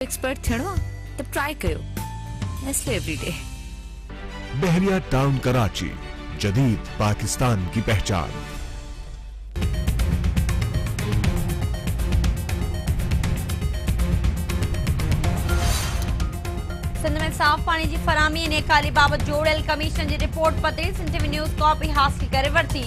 Expert थियणो त try कयो नेस्ले एवरीडे। बहरिया टाउन कराची, जदीद पाकिस्तान की पहचान। सिंध में साफ पानी की फरामी ने खाली बाबत जोड़ियल कमीशन की रिपोर्ट पते सिंध न्यूज़ कॉपी हासिल करे वरती।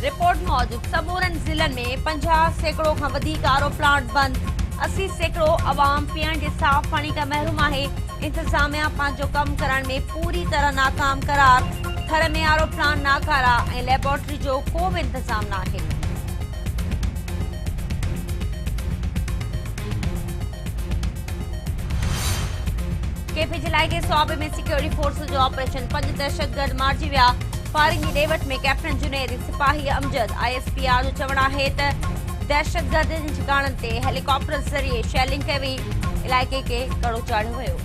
रिपोर्ट मौजूद सबूरन जिलन में 50% का वधिक आरो प्लांट बंद, 80% अवाम पीअण के साफ पानी का महरूम है। इंतजामिया पांचो कम करण में पूरी तरह नाकाम करार। थर में आरो प्लांट नाकारा ए लेबोरेटरी जो को भी इंतजाम ना है। केपी जिला के स्वाबे में सिक्योरिटी फोर्स जो ऑपरेशन 5 दहशतगर्द मारिजी विया। फारिंगी डेवट में कैप्टन जुनेद, सिपाही अमजद, ISPR जो चवणा है त दहशतगर्द ठिकाणन ते हेलीकॉप्टर जरिए शेलिंग कई इलाके के कड़ो चाढ़ियो वियो।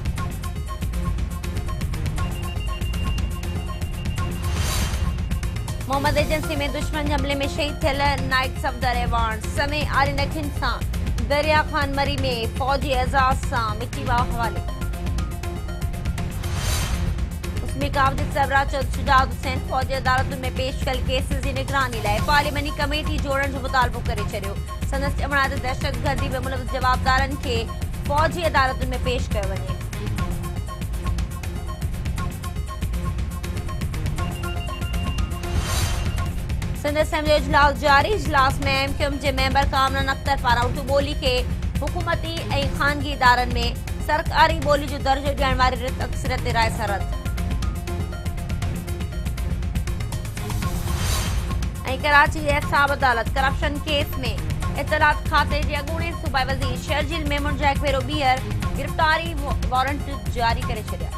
मोहम्मद एजेंसी में दुश्मन हमले में शहीद थियल नाइट सफदर एवान समय आले नखिन सां दरिया खान मरी में फौजी एजाज सां मिटी वा हवाले। उसमें कावजित सबरा शुजात हुसैन फौजी अदालतुनि में पेश कल केस की निगरानी लाइ पार्लियामानी कमेटी जोड़न जो मुतालबो करे छड़ियो। संदसि चवणा त दहशतगर्दी में मुलविस जवाबदारन के फौजी अदालतुनि में पेश कयो वञे। सिंध असेंबली इजलास जारी। इजलास में MQM के मेंबर कामरान अख्तर पारां उर्दू ॿोली के हुकूमती ऐं ख़ानगी इदारनि में सरकारी ॿोली जो दर्जो ॾियण वारी रिथ अक्सरियत राय सां रद्द। कराची एहसाब अदालत करप्शन केस में इतलात खाते के अॻूणे सूबाई वज़ीर शर्जील मेमून जा हिकु भेरो ॿीहर गिरफ़्तारी वारंट जारी करे छॾिया।